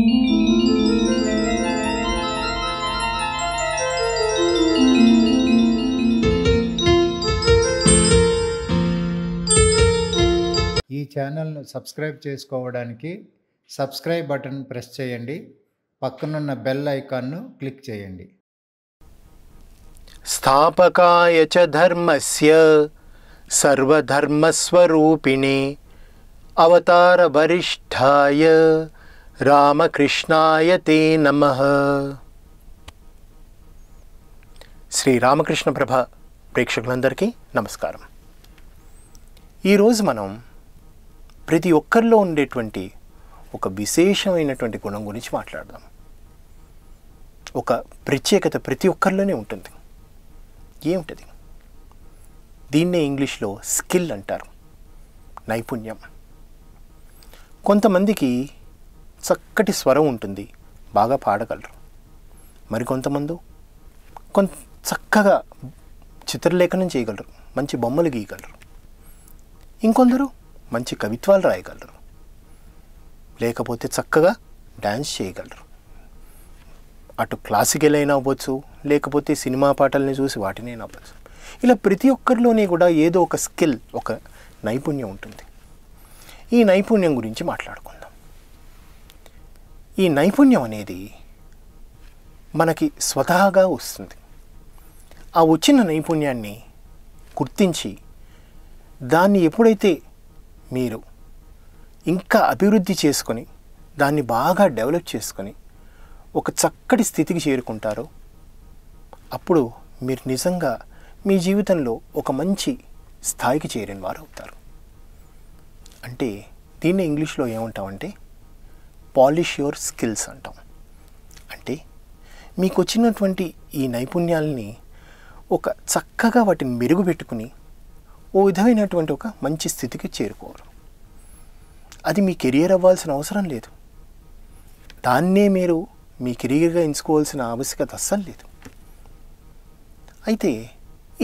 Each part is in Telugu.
ఈ ఛానల్ను సబ్స్క్రైబ్ చేసుకోవడానికి సబ్స్క్రైబ్ బటన్ ప్రెస్ చేయండి. పక్కనున్న బెల్ ఐకాన్ను క్లిక్ చేయండి. స్థాపకాయ చ ధర్మస్య సర్వధర్మస్వరూపిణే అవతార వరిష్ఠాయ రామకృష్ణాయ తే నమః. శ్రీ రామకృష్ణ ప్రభ ప్రేక్షకులందరికీ నమస్కారం. ఈరోజు మనం ప్రతి ఒక్కరిలో ఉండేటువంటి ఒక విశేషమైనటువంటి గుణం గురించి మాట్లాడదాం. ఒక ప్రత్యేకత ప్రతి ఒక్కరిలోనే ఉంటుంది. ఏమిటది? దీన్నే ఇంగ్లీష్లో స్కిల్ అంటారు, నైపుణ్యం. కొంతమందికి చక్కటి స్వరం ఉంటుంది, బాగా పాడగలరు. మరికొంతమంది చక్కగా చిత్రలేఖనం చేయగలరు, మంచి బొమ్మలు గీయగలరు. ఇంకొందరు మంచి కవిత్వాలు రాయగలరు, లేకపోతే చక్కగా డ్యాన్స్ చేయగలరు. అటు క్లాసికల్ అయినా అవ్వచ్చు, లేకపోతే సినిమా పాటల్ని చూసి వాటినైనా అవ్వచ్చు. ఇలా ప్రతి ఒక్కరిలోనే కూడా ఏదో ఒక స్కిల్, ఒక నైపుణ్యం ఉంటుంది. ఈ నైపుణ్యం గురించి మాట్లాడుకుందాం. ఈ నైపుణ్యం అనేది మనకి స్వతహాగా వస్తుంది. ఆ వచ్చిన నైపుణ్యాన్ని గుర్తించి దాన్ని ఎప్పుడైతే మీరు ఇంకా అభివృద్ధి చేసుకొని దాన్ని బాగా డెవలప్ చేసుకొని ఒక చక్కటి స్థితికి చేరుకుంటారో అప్పుడు మీరు నిజంగా మీ జీవితంలో ఒక మంచి స్థాయికి చేరిన వారు అవుతారు. అంటే దీన్ని ఇంగ్లీష్లో ఏమంటామంటే పాలిష్ యువర్ స్కిల్స్ అంటాం. అంటే మీకు వచ్చినటువంటి ఈ నైపుణ్యాలని ఒక చక్కగా వాటిని మెరుగుపెట్టుకుని ఓ విధమైనటువంటి ఒక మంచి స్థితికి చేరుకోరు. అది మీ కెరియర్ అవ్వాల్సిన అవసరం లేదు. దాన్నే మీరు మీ కెరియర్గా ఎంచుకోవాల్సిన ఆవశ్యకత అస్సలు లేదు. అయితే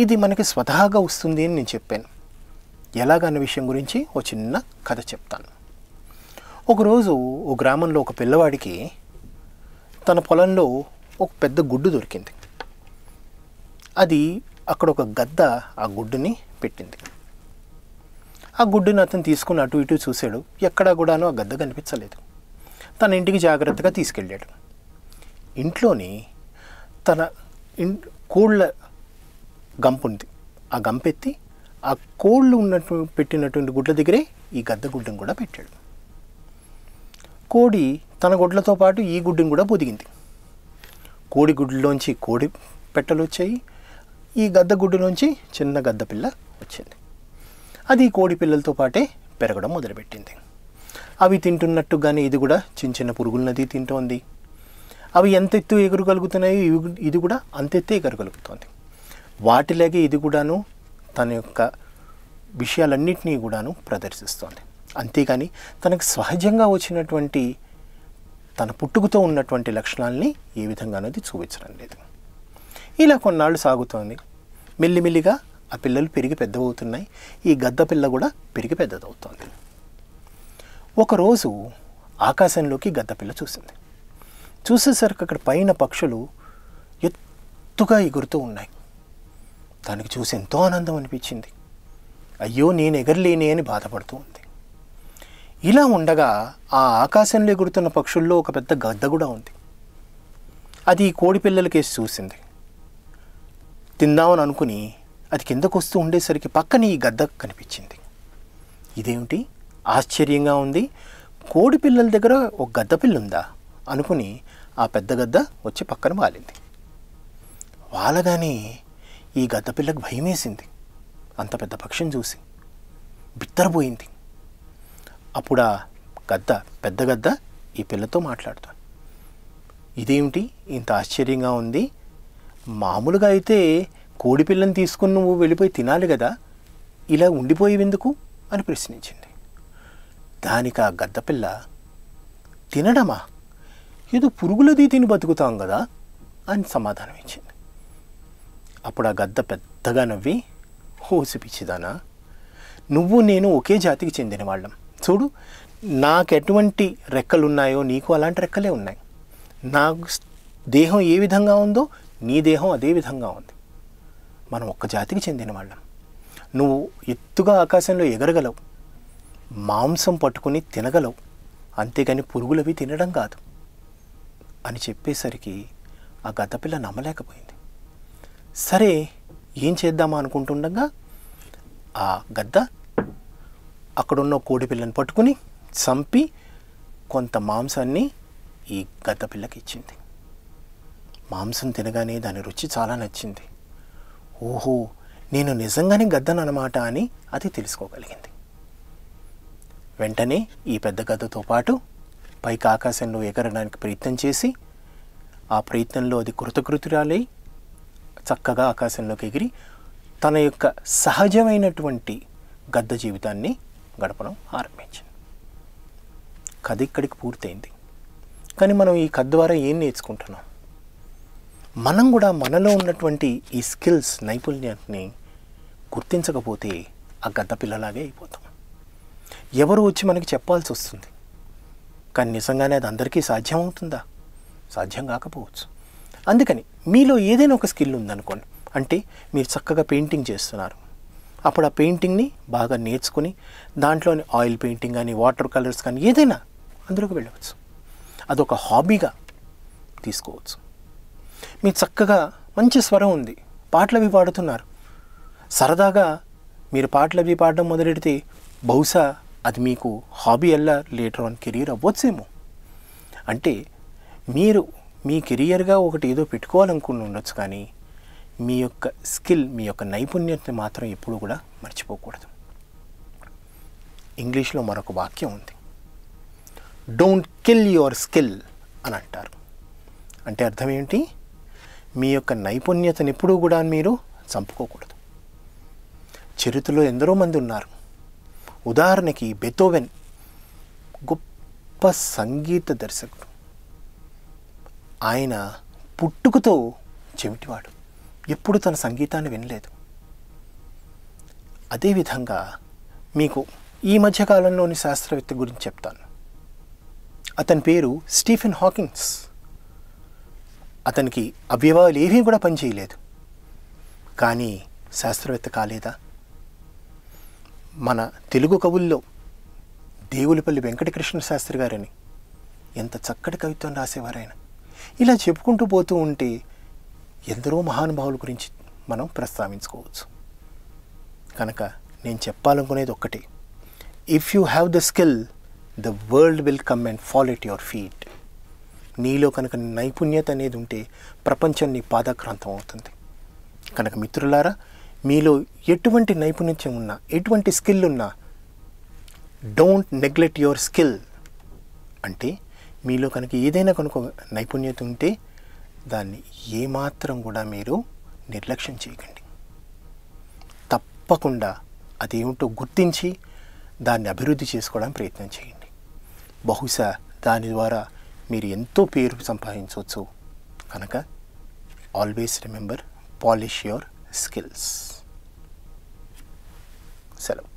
ఇది మనకి స్వతహాగా వస్తుంది అని నేను చెప్పాను. ఎలాగన్న విషయం గురించి ఓ చిన్న కథ చెప్తాను. ఒకరోజు ఓ గ్రామంలో ఒక పిల్లవాడికి తన పొలంలో ఒక పెద్ద గుడ్డు దొరికింది. అది అక్కడ ఒక గద్ద ఆ గుడ్డుని పెట్టింది. ఆ గుడ్డుని అతను తీసుకుని అటు ఇటు చూశాడు. ఎక్కడా కూడాను ఆ గద్ద కనిపించలేదు. తన ఇంటికి జాగ్రత్తగా తీసుకెళ్ళాడు. ఇంట్లోని తన కోళ్ళ గంపు ఉంది. ఆ గంపెత్తి ఆ కోళ్ళు పెట్టినటువంటి గుడ్ల దగ్గరే ఈ గద్ద గుడ్డును కూడా పెట్టాడు. కోడి తన గుడ్లతో పాటు ఈ గుడ్డును కూడా పొదిగింది. కోడి గుడ్లోంచి కోడి పెట్టలు వచ్చాయి. ఈ గద్ద గుడ్డులోంచి చిన్న గద్ద పిల్ల వచ్చింది. అది కోడి పిల్లలతో పాటే పెరగడం మొదలుపెట్టింది. అవి తింటున్నట్టుగానే ఇది కూడా చిన్న చిన్న పురుగులనది తింటోంది. అవి ఎంత ఎత్తు ఎగరగలుగుతున్నాయో ఇది కూడా అంతెత్తే ఎగరగలుగుతోంది. వాటిలాగే ఇది కూడాను తన యొక్క విషయాలన్నింటినీ కూడాను ప్రదర్శిస్తోంది. అంతేకాని తనకు సహజంగా వచ్చినటువంటి తన పుట్టుకతో ఉన్నటువంటి లక్షణాలని ఏ విధంగానూ అది చూపించడం లేదు. ఇలా కొన్నాళ్ళు సాగుతోంది. మెల్లిమెల్లిగా ఆ పిల్లలు పెరిగి పెద్దవవుతున్నాయి. ఈ గద్ద పిల్ల కూడా పెరిగి పెద్దదవుతోంది. ఒకరోజు ఆకాశంలోకి గద్ద పిల్ల చూసింది. చూసేసరికి అక్కడ పైన పక్షులు ఎత్తుగా ఎగురుతూ ఉన్నాయి. దానికి చూసి ఎంతో ఆనందం అనిపించింది. అయ్యో, నేను ఎగరలేనే అని బాధపడుతూ ఉంది. ఇలా ఉండగా ఆ ఆకాశంలో ఎగురుతున్న పక్షుల్లో ఒక పెద్ద గద్ద కూడా ఉంది. అది ఈ కోడి పిల్లలకేసి చూసింది. తిందామని అనుకుని అది కిందకు వస్తూ ఉండేసరికి పక్కన ఈ గద్ద కనిపించింది. ఇదేమిటి ఆశ్చర్యంగా ఉంది, కోడి పిల్లల దగ్గర ఒక గద్ద పిల్ల ఉందా అనుకుని ఆ పెద్ద గద్ద వచ్చి పక్కన వాలింది. వాలగానే ఈ గద్ద పిల్లకు భయం వేసింది. అంత పెద్ద పక్షిని చూసి బిత్తరపోయింది. అప్పుడు ఆ గద్ద, పెద్ద గద్ద ఈ పిల్లతో మాట్లాడుతాను. ఇదేమిటి ఇంత ఆశ్చర్యంగా ఉంది, మామూలుగా అయితే కోడి పిల్లని తీసుకుని నువ్వు వెళ్ళిపోయి తినాలి కదా, ఇలా ఉండిపోయేవెందుకు అని ప్రశ్నించింది. దానికి ఆ గద్దపిల్ల, తినడమా, ఏదో పురుగులది తిని బతుకుతాం కదా అని సమాధానం ఇచ్చింది. అప్పుడు ఆ గద్ద పెద్దగా నవ్వి, ఓసి పిచ్చిదానా, నువ్వు నేను ఒకే జాతికి చెందిన వాళ్ళం. చూడు, నాకు ఎటువంటి రెక్కలు ఉన్నాయో నీకు అలాంటి రెక్కలే ఉన్నాయి. నాకు దేహం ఏ విధంగా ఉందో నీ దేహం అదే విధంగా ఉంది. మనం ఒక్క జాతికి చెందిన వాళ్ళం. నువ్వు ఎత్తుగా ఆకాశంలో ఎగరగలవు, మాంసం పట్టుకుని తినగలవు, అంతేగాని పురుగులవి తినడం కాదు అని చెప్పేసరికి ఆ గద్దపిల్ల నమ్మలేకపోయింది. సరే ఏం చేద్దామా అనుకుంటుండగా ఆ గద్ద అక్కడున్న కోడి పిల్లని పట్టుకుని చంపి కొంత మాంసాన్ని ఈ గద్దపిల్లకి ఇచ్చింది. మాంసం తినగానే దాని రుచి చాలా నచ్చింది. ఓహో, నేను నిజంగానే గద్దనన్నమాట అని అది తెలుసుకోగలిగింది. వెంటనే ఈ పెద్ద గద్దతో పాటు పైకి ఆకాశంలో ఎగరడానికి ప్రయత్నం చేసి ఆ ప్రయత్నంలో అది కృతకృతురాలై చక్కగా ఆకాశంలోకి ఎగిరి తన యొక్క సహజమైనటువంటి గద్ద జీవితాన్ని గడపడం ఆరంభించింది. కథ ఇక్కడికి పూర్తయింది. కానీ మనం ఈ కథ ద్వారా ఏం నేర్చుకుంటున్నాం? మనం కూడా మనలో ఉన్నటువంటి ఈ స్కిల్స్, నైపుణ్యాన్ని గుర్తించకపోతే ఆ గద్ద పిల్లలాగే అయిపోతాం. ఎవరు వచ్చి మనకి చెప్పాల్సి వస్తుంది, కానీ నిజంగానే అది అందరికీ సాధ్యమవుతుందా? సాధ్యం కాకపోవచ్చు. అందుకని మీలో ఏదైనా ఒక స్కిల్ ఉందనుకోండి, అంటే మీరు చక్కగా పెయింటింగ్ చేస్తున్నారు, అప్పుడు ఆ పెయింటింగ్ని బాగా నేర్చుకుని దాంట్లోని ఆయిల్ పెయింటింగ్ కానీ వాటర్ కలర్స్ కానీ ఏదైనా అందులోకి వెళ్ళవచ్చు. అదొక హాబీగా తీసుకోవచ్చు. మీకు చక్కగా మంచి స్వరం ఉంది, పాటలు అవి పాడుతున్నారు, సరదాగా మీరు పాటలు అవి పాడడం మొదలెడితే బహుశా అది మీకు హాబీ అలా లేటర్ ఆన్ కెరీర్ అవ్వచ్చేమో. అంటే మీరు మీ కెరియర్గా ఒకటి ఏదో పెట్టుకోవాలనుకుని ఉండొచ్చు, కానీ మీ యొక్క స్కిల్, మీ యొక్క నైపుణ్యతని మాత్రం ఎప్పుడూ కూడా మర్చిపోకూడదు. ఇంగ్లీష్లో మరొక వాక్యం ఉంది, డోంట్ కిల్ యువర్ స్కిల్ అని అంటారు. అంటే అర్థం ఏంటి? మీ యొక్క నైపుణ్యతను ఎప్పుడూ కూడా మీరు చంపుకోకూడదు. చరిత్రలో ఎందరో మంది ఉన్నారు. ఉదాహరణకి బెథోవెన్ గొప్ప సంగీత దర్శకుడు. ఆయన పుట్టుకతో చెవిటివాడు, ఎప్పుడు తన సంగీతాన్ని వినలేదు. అదేవిధంగా మీకు ఈ మధ్యకాలంలోని శాస్త్రవేత్త గురించి చెప్తాను. అతని పేరు స్టీఫెన్ హాకింగ్స్. అతనికి అవయవాలు ఏవీ కూడా పనిచేయలేదు, కానీ శాస్త్రవేత్త కాలేదా? మన తెలుగు కవుల్లో దేవులపల్లి వెంకటకృష్ణ శాస్త్రి గారని ఎంత చక్కటి కవిత్వం రాసేవారైనా. ఇలా చెప్పుకుంటూ పోతూ ఉంటే ఎందరో మహానుభావుల గురించి మనం ప్రస్తావించుకోవచ్చు. కనుక నేను చెప్పాలనుకునేది ఒక్కటే, if you have the skill, the world will come and fall at your feet. నీలో కనుక నైపుణ్యత అనేది ఉంటే ప్రపంచం నీ పాదక్రాంతం అవుతుంది. కనుక మిత్రులారా, మీలో ఎటువంటి నైపుణ్యం ఉన్నా, ఎటువంటి స్కిల్ ఉన్నా, డోంట్ నెగ్లెక్ట్ యువర్ స్కిల్. అంటే మీలో కనుక ఏదైనా కనుక నైపుణ్యత ఉంటే దాన్ని ఏమాత్రం కూడా మీరు నిర్లక్ష్యం చేయకండి. తప్పకుండా అదేమిటో గుర్తించి దాన్ని అభివృద్ధి చేసుకోవడానికి ప్రయత్నం చేయండి. బహుశా దాని ద్వారా మీరు ఎంతో పేరు సంపాదించవచ్చు. కనుక always remember, polish your skills. సెలవు.